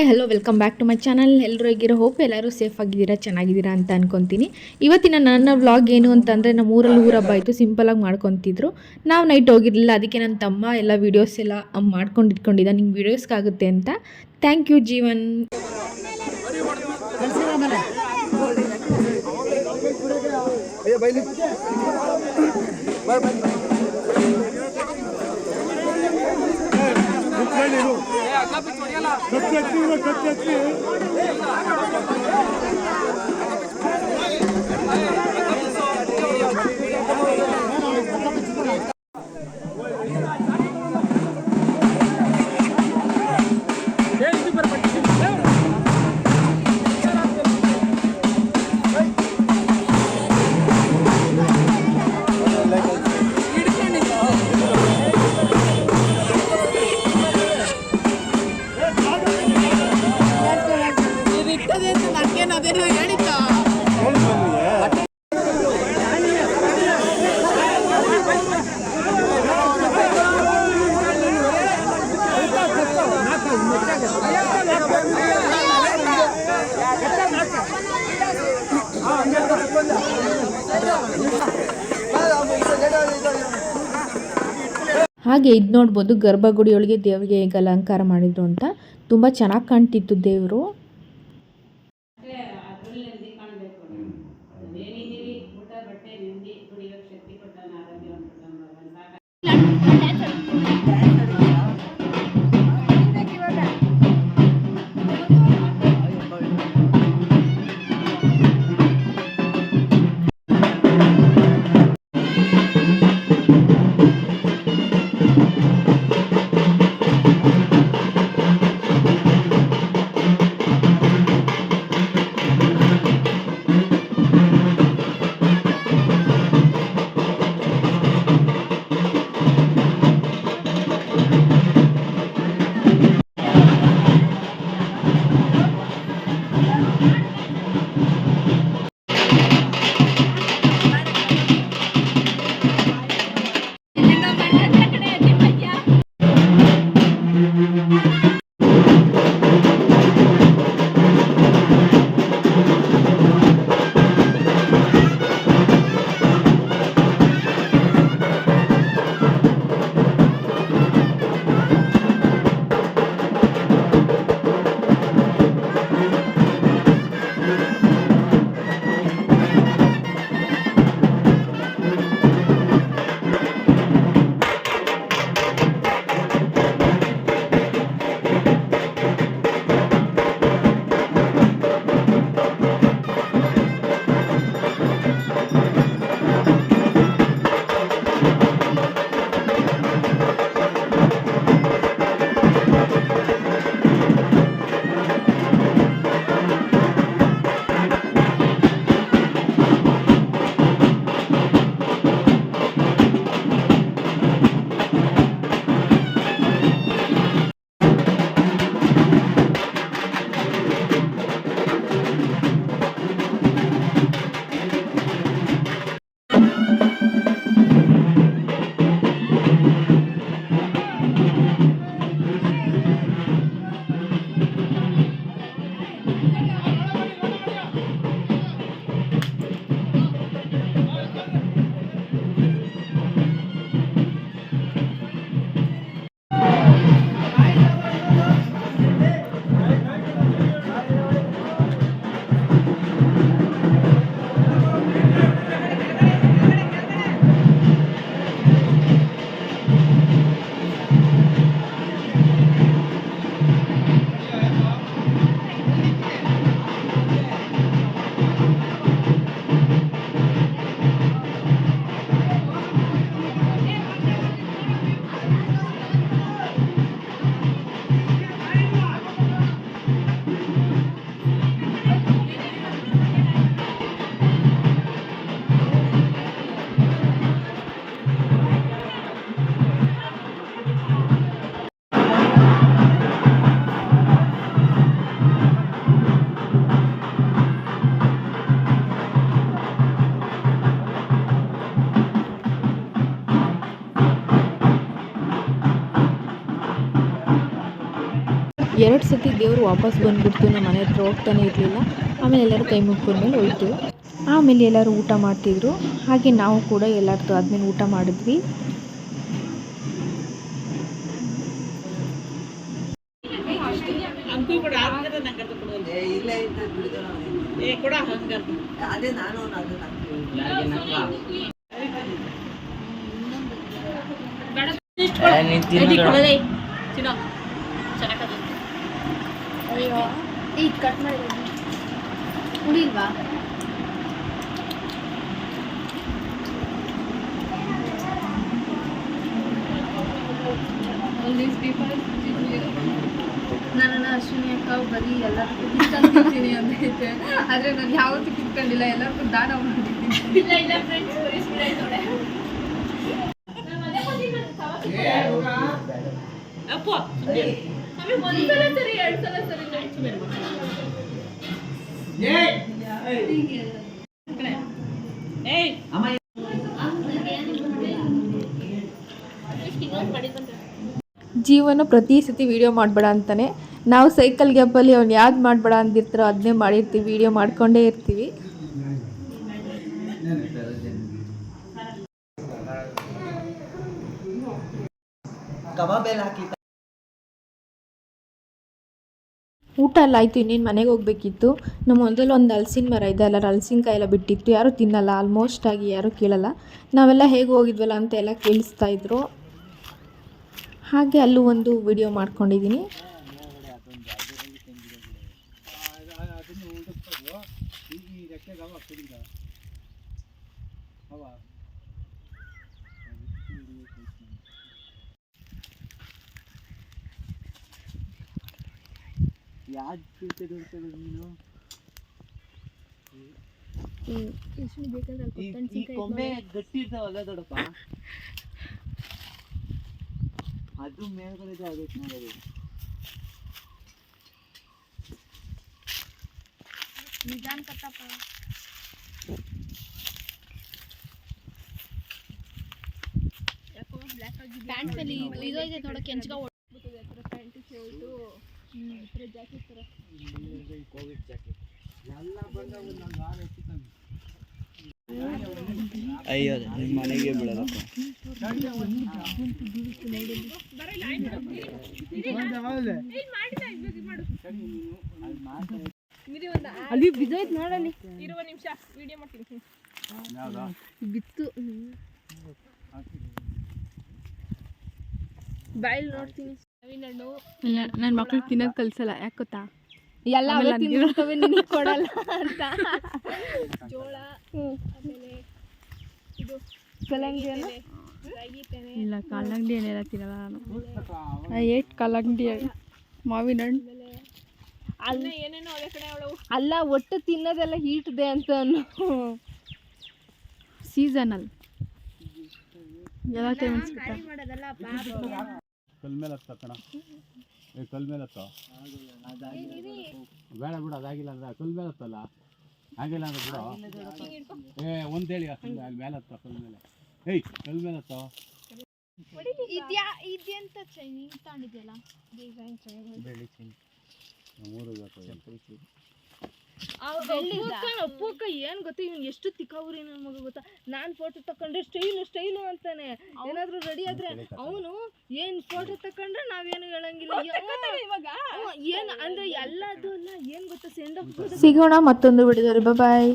Hello welcome back to my channel. ಎಲ್ಲರೂ ಹೇಗಿರೋ hope ಎಲ್ಲರೂ ಸೇಫ್ ಆಗಿದ್ದೀರಾ, ಚೆನ್ನಾಗಿದ್ದೀರಾ ಅಂತ ಅನ್ಕೊತೀನಿ. ಇವತ್ತಿನ ನನ್ನ ವ್ಲಾಗ್ ಏನು ಅಂತಂದರೆ, ನಮ್ಮ ಊರಲ್ಲಿ ಊರ ಹಬ್ಬ ಆಯಿತು, ಸಿಂಪಲಾಗಿ ಮಾಡ್ಕೊತಿದ್ರು. ನಾವು ನೈಟ್ ಹೋಗಿರಲಿಲ್ಲ, ಅದಕ್ಕೆ ನನ್ನ ತಮ್ಮ ಎಲ್ಲ ವೀಡಿಯೋಸ್ ಎಲ್ಲ ಮಾಡ್ಕೊಂಡು ಇಟ್ಕೊಂಡಿದ್ದ, ನಿಂಗೆ ವೀಡಿಯೋಸ್ಗಾಗುತ್ತೆ ಅಂತ. Thank you Jeevan. ಹಾಗೆ ಇದು ನೋಡ್ಬೋದು, ಗರ್ಭಗುಡಿಯೊಳಗೆ ದೇವರಿಗೆ ಹೇಗೆ ಅಲಂಕಾರ ಮಾಡಿದ್ರು ಅಂತ. ತುಂಬ ಚೆನ್ನಾಗಿ ಕಾಣ್ತಿತ್ತು ದೇವರು. 2 ಸತಿ ದೇವರು ವಾಪಸ್ ಬಂದುಬಿಡ್ತು. ನಮ್ಮ ಮನೆ ಹತ್ರ ಹೋಗ್ತಾನೆ ಇರಲಿಲ್ಲ. ಆಮೇಲೆ ಎಲ್ಲರೂ ಕೈ ಮುಗ್ಕೊಂಡ್ಮೇಲೆ ಹೋಯ್ತು. ಆಮೇಲೆ ಎಲ್ಲರೂ ಊಟ ಮಾಡ್ತಿದ್ರು. ಹಾಗೆ ನಾವು ಕೂಡ ಎಲ್ಲರದ್ದು ಆದಮೇಲೆ ಊಟ ಮಾಡಿದ್ವಿ. ಕಟ್ ಮಾಡಿ ಉಳಿಲ್ವಾ? ನಾನು ಅಶ್ವಿನಿ ಅಕ್ಕ ಬರೀ ಎಲ್ಲರಿಗೂ ಕಿತ್ಕೊಂಡ್ತೀನಿ ಅಂತೈತೆ, ಆದರೆ ನಾನು ಯಾವತ್ತೂ ಕಿತ್ಕೊಂಡಿಲ್ಲ, ಎಲ್ಲರಿಗೂ ದಾನ ಮಾಡಿದ್ದೀನಿ. ಇಲ್ಲ ಫ್ರೆಂಡ್ಸ್ ಜೀವನ ಪ್ರತಿ ಸತಿ ವೀಡಿಯೋ ಮಾಡಬೇಡ ಅಂತಾನೆ. ನಾವು ಸೈಕಲ್ ಗ್ಯಾಪಲ್ಲಿ ಅವ್ನು ಯಾವ್ದು ಮಾಡಬೇಡ ಅಂದಿರ್ತಾರೋ ಅದನ್ನೇ ಮಾಡಿರ್ತೀವಿ, ವೀಡಿಯೋ ಮಾಡ್ಕೊಂಡೇ ಇರ್ತೀವಿ. ಊಟ ಎಲ್ಲ ಆಯಿತು. ಇನ್ನೇನು ಮನೆಗೆ ಹೋಗ್ಬೇಕಿತ್ತು. ನಮ್ಮ ಮೊದಲು ಒಂದು ಹಲಸಿನ ಮರ ಇದೆ, ಅಲ್ಲ ಹಲಸಿನಕಾಯಿ ಎಲ್ಲ ಬಿಟ್ಟಿತ್ತು. ಯಾರೂ ತಿನ್ನಲ್ಲ, ಆಲ್ಮೋಸ್ಟ್ ಆಗಿ ಯಾರೂ ಕೇಳಲ್ಲ. ನಾವೆಲ್ಲ ಹೇಗೆ ಹೋಗಿದ್ವಲ್ಲ ಅಂತ ಎಲ್ಲ ಕೇಳಿಸ್ತಾ ಇದ್ರು. ಹಾಗೆ ಅಲ್ಲೂ ಒಂದು ವಿಡಿಯೋ ಮಾಡ್ಕೊಂಡಿದ್ದೀನಿ. ಕೊಂಬೆ ಗಟ್ಟಿ ಇರ್ತಾವಲ್ಲ ದೊಡ್ಡಪ್ಪ, ಅದು ಮೇಲ್ಗಡೆ ಆಗೈತೆ ನೋಡೋದು. ನಿಧಾನ ಕಟ್ಟಪ್ಪ. ಪ್ಯಾಂಟ್ ಅಲ್ಲಿ ಇದು ಇದೆ ನೋಡ, ಕೆಂಚಗ ಹೊಡ್ಬಿಟ್ಟಿದೆ ಪ್ಯಾಂಟ್ ಶರ್ಟು ಜಾಕೆಟ್ ತರ. ಕೋವಿಡ್ ಜಾಕೆಟ್ ಎಲ್ಲ ಬಂದವು. ನಾನು ವಾರ ಎತ್ತಿಕೊಂಡು ಅಯ್ಯೋ ನಿಮ್ಮ ಮನೆಗೆ ಬೀಳಲ್ಲಪ್ಪ. ಅಲ್ಲಿ ಬಿದ್ದೋಯ್ತು ನೋಡಲ್ಲಿ. ಇರುವ ನಿಮಿಷ ವಿಡಿಯೋ ಮಾಡ್ತೀನಿ. ಬಿತ್ತು ಬಾಯಲ್ಲಿ ನೋಡ್ತೀನಿ. ಇಲ್ಲ, ನನ್ನ ಮಕ್ಳು ತಿನ್ನೋದು ಕಲಿಸಲ್ಲ. ಯಾಕೆ ಗೊತ್ತಾ? ಎಲ್ಲ ತಿನ್ನಿರ್ತವೆ, ನಿನಗೆ ಕೊಡಲ್ಲ ಅಂತ. ಜೋಳ, ಆಮೇಲೆ ಇದು ಕಲ್ಲಂಗಡಿ ಇಲ್ಲ, ಕಲ್ಲಂಗಡಿ ಏನೆಲ್ಲ ತಿನ್ನಲ್ಲ ನಾನು. ಐ ಏಟ್ ಕಲ್ಲಂಗಡಿ, ಮಾವಿನ ಹಣ್ಣು ಅಲ್ಲ ಏನೇನೋ ಅದೇ ಕಡೆ ಅಲ್ಲ, ಒಟ್ಟು ತಿನ್ನೋದೆಲ್ಲ ಹೀಟ್ದೆ ಅಂತ ಅನ್ನು. ಸೀಸನಲ್ ಎಲ್ಲ ಟೈಮ್ ಮಾಡೋದಲ್ಲ. ಕಲ್ ಮೇಲೆ ಹತ್ತ ಕಣ, ಕಲ್ ಮೇಲೆ ಹತ್ತ ಬೇಡ ಬಿಡು, ಅದಾಗಿಲ್ಲ ಅಂದ್ರೆ ಕಲ್ ಮೇಲೆ ಹತ್ತಲ್ಲ, ಆಗಿಲ್ಲ ಅಂದ್ರೆ ಬಿಡು. ಒಂದೇಳಿ ಅಲ್ಲಿ ಮೇಲೆ ಹತ್ತ, ಕಲ್ ಮೇಲೆ. ಏಯ್ ಕಲ್ ಮೇಲೆ ಹತ್ತ. ಇದೆಂತ ಚೈನಿ ತಾಂಡಿದೆಯಲ್ಲ, ಬೆಳ್ಳಿ ಚೈನ್ ಅಪ್ಪಕ್ಕ ಏನ್ ಗೊತ್ತಾ, ಇವ್ನು ಎಷ್ಟು ತಿಕ್ಕವ್ರಿ ನನ್ನ ಮಗ ಗೊತ್ತಾ. ನಾನ್ ಫೋಟೋ ತಕೊಂಡ್ರೆ ಸ್ಟೈಲು ಅಂತಾನೆ. ಏನಾದ್ರು ರೆಡಿ ಆದ್ರೆ ಅವನು ಏನ್ ಫೋಟೋ ತಕೊಂಡ್ರೆ ನಾವೇನು ಹೇಳಂಗಿಲ್ಲ. ಇವಾಗ ಏನ್ ಅಂದ್ರೆ ಎಲ್ಲದು ಅಲ್ಲ, ಏನ್ ಗೊತ್ತಾ, ಸೆಂಡ್ ಆಫ್. ಸಿಗೋಣ ಮತ್ತೊಂದು ವಿಡಿಯೋದಲ್ಲಿ. ಬಾಯ್.